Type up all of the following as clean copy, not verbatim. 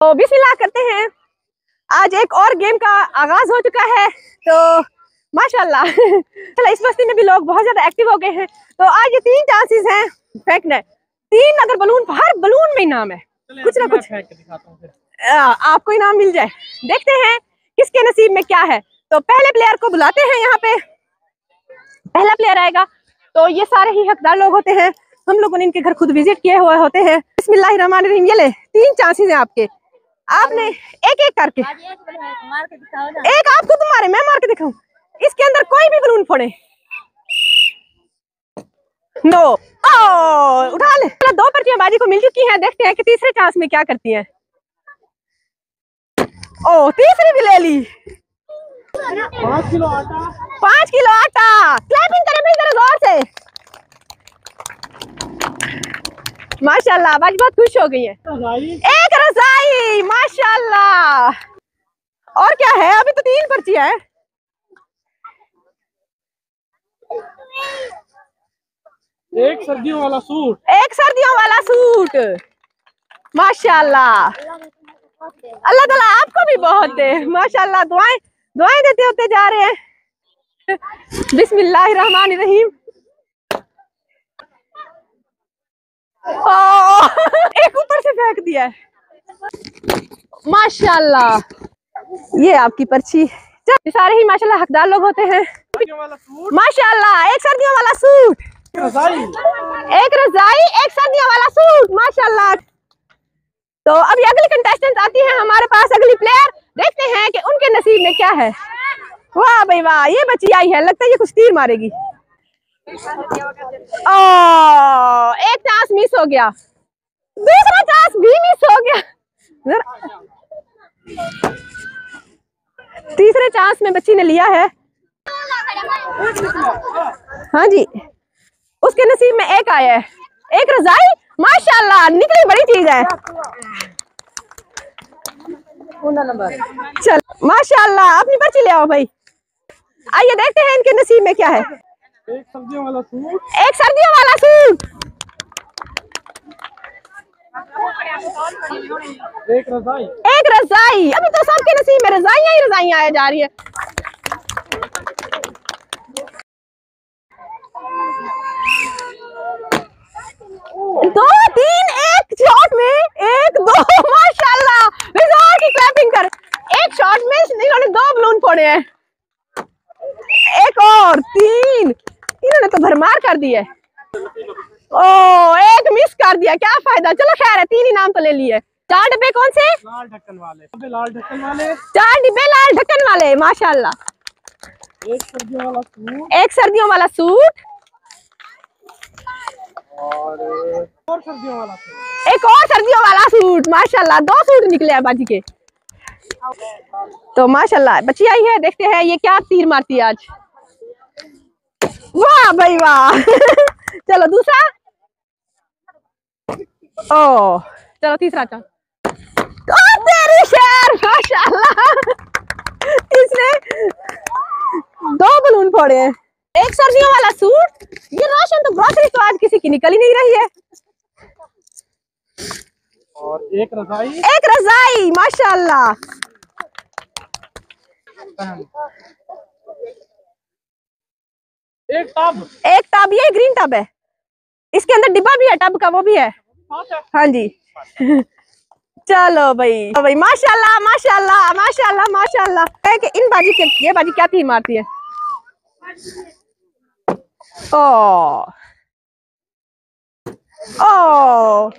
तो बिस्मिल्लाह करते हैं। आज एक और गेम का आगाज हो चुका है। तो माशाल्लाह चलो इस बस्ती में भी लोग बहुत ज्यादा एक्टिव हो गए हैं। तो आज ये 3 चांसेस हैं फेंकने। 3 अगर बलून, हर बलून में इनाम है, कुछ ना कुछ फेंक के दिखाता हूं, फिर आपको इनाम मिल जाए। देखते हैं किसके नसीब में क्या है। तो पहले प्लेयर को बुलाते हैं। यहाँ पे पहला प्लेयर आएगा। तो ये सारे ही हकदार लोग होते हैं, हम लोगों ने इनके घर खुद विजिट किए हुए होते हैं। बिस्मिल्लाहिर्रहमानिर्रहीम। ये ले 3 चांसेस हैं आपके। आपने एक एक करके, एक आप खुद मारे, मैं मार के दिखाऊं। इसके अंदर कोई भी बलून फोड़े। नो, ओ उठा ले। 2 पर्चियां बाजी को मिल चुकी हैं। देखते हैं कि तीसरे चांस में क्या करती हैं। ओ तीसरी भी ले ली। 5 किलो आटा। 5 किलो आटा। क्लैपिंग करें भाई जरा जोर से। माशाल्लाह बाजी बहुत खुश हो गई है। एक रजाई, माशाल्लाह। और क्या है, अभी तो 3 पर्चियां है। एक सर्दियों वाला सूट। एक सर्दियों वाला सूट, माशाल्लाह। अल्लाह ताला आपको भी बहुत दे, माशाल्लाह। दुआएं दुआएं देते होते जा रहे हैं। बिस्मिल्लाहिर्रहमानिर्रहीम। एक ऊपर से फेंक दिया है, माशाल्लाह। ये आपकी पर्ची। सारे ही माशाल्लाह हकदार लोग होते हैं। माशाल्लाह एक सर्दियों वाला सूट, एक रजाई, एक सर्दियों वाला सूट, माशाल्लाह। तो अभी अगली कंटेस्टेंट आती है हमारे पास, अगली प्लेयर। देखते हैं कि उनके नसीब में क्या है। वाह भाई वाह, ये बच्ची आई है, लगता है ये कुछ तीर मारेगी। ओ एक चांस मिस हो गया, दूसरा चांस भी मिस हो गया। तीसरे चांस में बच्ची ने लिया है। हाँ जी, उसके नसीब में एक आया है, एक रजाई, माशाल्लाह। निकली बड़ी चीज है। चल माशाल्लाह, अपनी पर्ची ले आओ भाई। आइए देखते हैं इनके नसीब में क्या है। एक सर्दियों वाला सूट। एक सर्दियों वाला सूट, एक रजाई। एक रजाई। अभी तो सबके नसीब में रजाइयां ही रजाइयां आ जा रही है। दो तीन एक शॉट में, एक दो, माशाल्लाह। जोर की क्लैपिंग कर। एक शॉट में इन्होंने 2 बलून फोड़े हैं। एक और 3, इन्होंने तो भरमार कर दिए। ओ एक मिस कर दिया, क्या फायदा। चलो खैर है, 3 इनाम तो ले लिए। 4 डब्बे कौन से? लाल ढक्कन वाले। लाल ढक्कन वाले 4 डिब्बे लाल ढक्कन वाले, माशाल्लाह। एक सर्दियों वाला सूट, एक सर्दियों वाला सूट, और सर्दियों वाला सूट, एक और सर्दियों वाला सूट, माशाल्लाह। 2 सूट निकले हैं बाजी के। तो माशाल्लाह बच्ची आई है, देखते हैं ये क्या तीर मारती है आज। वाह भाई वाह। चलो दूसरा। ओ चलो तीसरा चांस। तेरी शेर, माशाल्लाह। इसने 2 बलून फोड़े हैं। एक सर्दियों वाला सूट। ये रोशन तो ग्रोसरी तो आज किसी की निकल ही नहीं रही है। और एक रजाई। एक रजाई, माशाल्लाह। एक टब। एक टब, ये ग्रीन टब है, इसके अंदर डिब्बा भी है, टब का वो भी है। हाँ जी। चलो भाई, तो भाई माशाल्लाह माशाल्लाह माशाल्लाह माशाल्लाह। है कि इन बाजी के, ये बाजी क्या तीर मारती है। ओ ओ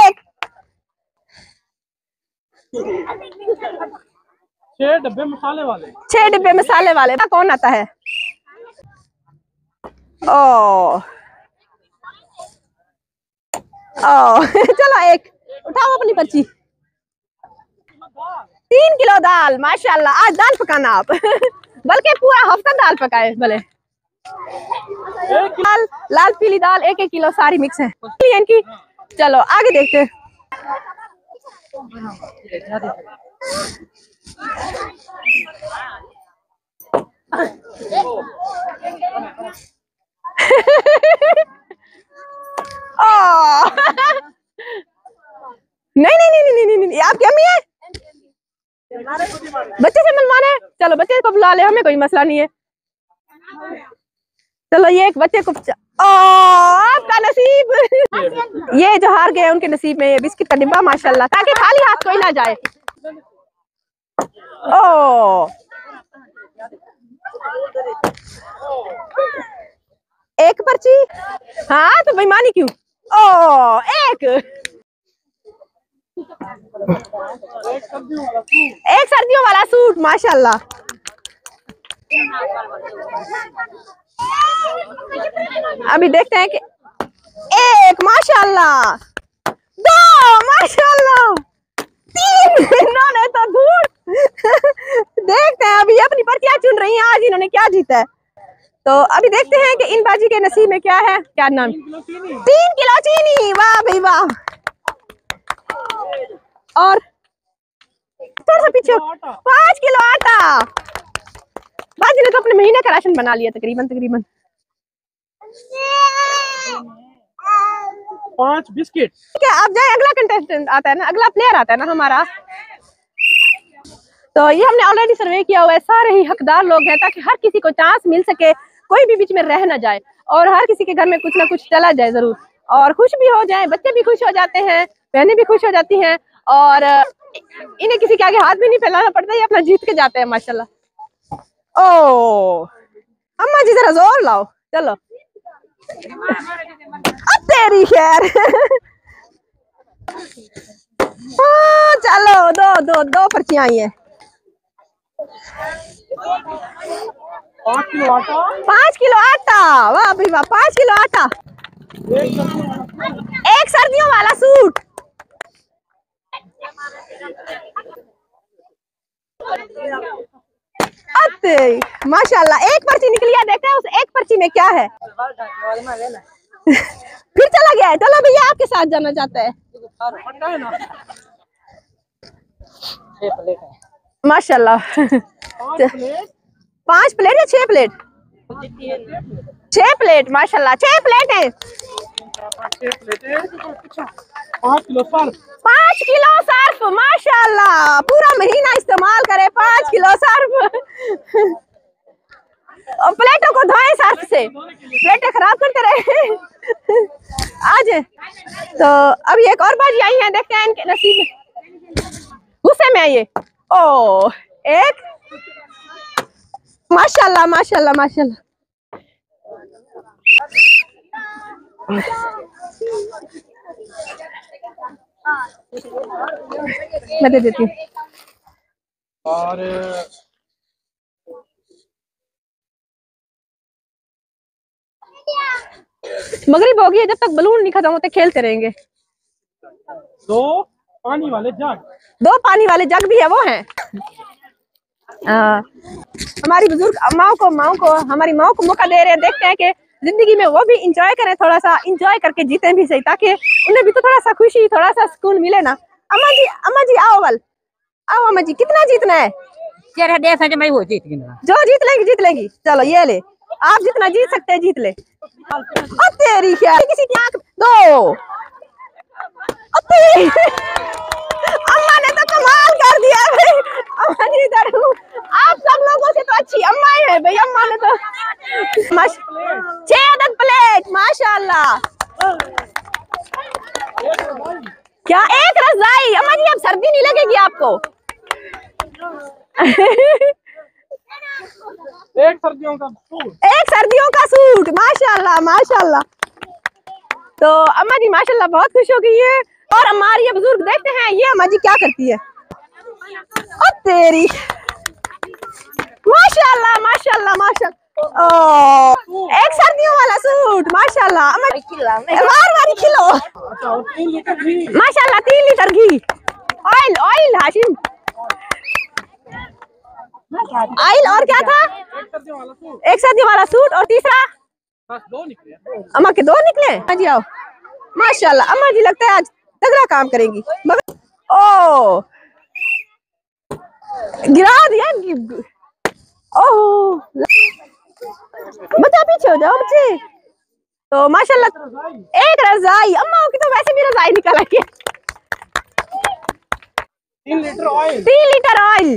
एक 6 डब्बे मसाले वाले। 6 डिब्बे मसाले वाले। कौन आता है। ओ ओ चलो एक उठाओ अपनी पर्ची। 3 किलो दाल, माशाल्लाह। आज दाल पकाना आप। बल्कि पूरा हफ्ता दाल पकाए भले। लाल लाल पीली दाल 1-1 किलो सारी मिक्स है इनकी। चलो आगे देखते हैं। नहीं नहीं नहीं नहीं नहीं, नहीं। आपकी अम्मी है, बच्चे से मिलवाना है, चलो बच्चे को बुला ले, हमें कोई मसला नहीं है। चलो ये एक बच्चे को आपका नसीब ये जो हार गए उनके नसीब में ये बिस्किट का डिब्बा माशाल्लाह, ताकि खाली हाथ कोई ना जाए। ओ एक पर्ची, हाँ तो बेईमानी क्यों। ओ एक सर्दियों वाला सूट माशाल्लाह। अभी देखते हैं कि एक माशाल्लाह, दो माशाल्लाह, तीन इन्होंने तो दूर देखते हैं अभी अपनी पर्चियां चुन रही हैं, आज इन्होंने क्या जीता है। तो अभी देखते हैं कि इन बाजी के नसीब में क्या है। क्या नाम? 3 किलो चीनी, वाह भाई वाह। और थोड़ा सा पीछे 5 किलो आटा, बाजी ने तो अपने महीने का राशन बना लिया तकरीबन तकरीबन। 5 बिस्किट। ठीक है, अब जाए अगला कंटेस्टेंट आता है ना, अगला प्लेयर आता है ना हमारा। तो ये हमने ऑलरेडी सर्वे किया हुआ है, सारे ही हकदार लोग हैं, ताकि हर किसी को चांस मिल सके, कोई भी बीच में रह ना जाए, और हर किसी के घर में कुछ ना कुछ चला जाए जरूर, और खुश भी हो जाए, बच्चे भी खुश हो जाते हैं, बहनें भी खुश हो जाती हैं, और इन्हें किसी के आगे हाथ भी नहीं फैलाना पड़ता, ये अपना जीत के जाते हैं माशाल्लाह। ओ अम्मा जी जरा जोर लाओ, चलो अब तेरी खैर चलो दो पर्चियां आई है। 5 किलो आटा, 5 किलो आटा, वाह भाई वाह, 5 किलो आटा, एक सर्दियों वाला सूट, माशाल्लाह एक पर्ची निकली है, देखते हैं उस एक पर्ची में क्या है। फिर चला गया है, चलो भैया आपके साथ जाना चाहता है। माशाल्लाह 5 प्लेट या 6 प्लेट? 6 प्लेट माशाल्लाह, 6 प्लेट है। 5 किलो सर्फ माशाल्लाह, पूरा महीना इस्तेमाल करे 5 किलो सर्फ और प्लेटों को धोए सर्फ से, प्लेटें खराब करते रहे आज। तो अभी एक और बाजी आई है, देखते हैं इनके नसीब में, गुस्से में आइए। ओ एक माशाल्लाह माशाल्लाह माशाल्लाह, मैं दे देती हूँ। और मगरिब हो गई है, जब तक बलून नहीं खत्म होते खेलते रहेंगे। 2 पानी वाले जग, 2 पानी वाले जग भी है, वो हैं। हमारी बुजुर्ग माओ को हमारी माओ को मौका दे रहे हैं, देखते हैं कि जिंदगी में वो भी इंजॉय करें, थोड़ा सा इंजॉय करके जीते भी सही, ताकि उन्हें भी तो थोड़ा सा खुशी, थोड़ा सा सुकून मिले ना। अम्मा जी आओ वल, आओ अम्मा जी, कितना जीतना है? वो जीत गया। जो जीत लेंगी, चलो ये ले, आप जितना जीत सकते हैं जीत ले। और तेरी क्या किसी की आंख दो, अम्मा ने तो कमाल कर दिया भाई। अम्मा जी इधर हूँ, आप सब लोगों से तो अच्छी अम्मा ही है भाई, अम्मा ने तो 6 अदद प्लेट माशाल्लाह। क्या एक रजाई? अम्मा जी अब सर्दी नहीं लगेगी आपको एक सर्दियों का सूट, एक सर्दियों का सूट माशाल्लाह माशाल्लाह। तो अम्मा जी माशाल्लाह बहुत खुश हो गई है, और हमारी ये बुजुर्ग देखते हैं ये अम्मा जी क्या करती है। और तेरी माशाल्लाह माशाल्लाह माशाल्लाह, ओ एक सर्दियों वाला सूट माशाल्लाह। अम्मा वार खिलो, अच्छा, और 3 लीटर घी माशाल्लाह, 3 लीटर घी, ऑयल हाशिम, ऑयल, और क्या था? एक सर्दियों वाला सूट, और तीसरा 2 निकले। अम्मा के 2 निकले। हाँ जी आओ माशाल्लाह, अम्मा जी लगता है आज तगड़ा काम करेंगी, मगर ओ गिरा दिया। ओह बच्चा पीछे हो जाओ बच्चे। तो माशाल्लाह एक रजाई, अम्मा की तो वैसे भी रजाई निकल आई है 3 लीटर ऑयल। 3 litre oil.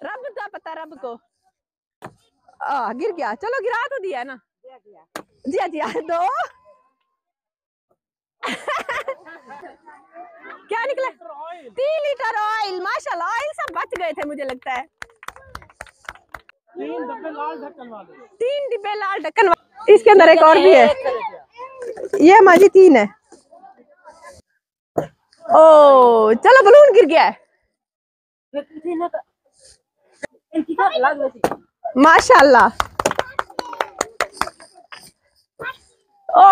रब का पता रब को। गिर गया, चलो गिरा तो दिया ना। दिया दिया 2। क्या निकला? 3 लीटर ऑयल। माशाल्लाह, ऑयल सब बच गए थे मुझे लगता है। 3 डब्बे लाल ढक्कन वाले। 3 डिब्बे लाल ढक्कन वाले। इसके अंदर एक और भी है। ये माजी 3 है। ओ चलो, बलून गिर गया है। माशाल्लाह। ओ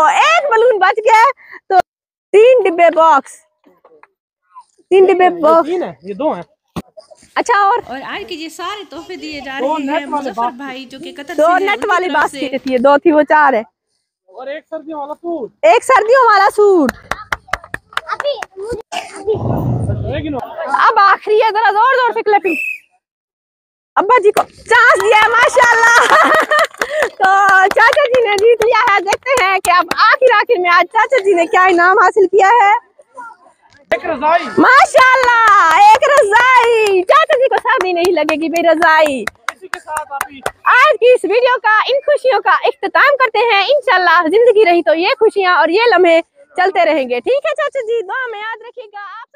एक बलून बच गया। तो 3 डिब्बे बॉक्स। 3 डिब्बे बॉक्स। 3 है, ये 2 है। अच्छा, और आज के ये सारे तोहफे दिए जा रहे हैं मुजफ्फर भाई जो कि कतर 2 से हैं, नेट उनकी वाली तरफ से। बास्केट थी, 2 थी, वो 4 है। और एक सर्दियों वाला सूट। एक सर्दियों वाला सूट। अब आखिरी है, जरा जोर जोर से क्लैपिंग। अब्बा जी को चांस दिया है, माशाल्लाह। तो चाचा जी ने जीत लिया है। देखते हैं कि अब आखिर में आज चाचा जी ने क्या इनाम हासिल किया है। एक रजाई। माशाल्लाह, एक रजाई। चाचा जी को शादी नहीं लगेगी बे रजाई। इसी के साथ आप आज की इस वीडियो का इन खुशियों का इख्तिताम करते हैं। इंशाल्लाह जिंदगी रही तो ये खुशियां और ये लम्हे चलते रहेंगे। ठीक है चाचा जी, दुआ में याद रखिएगा आप।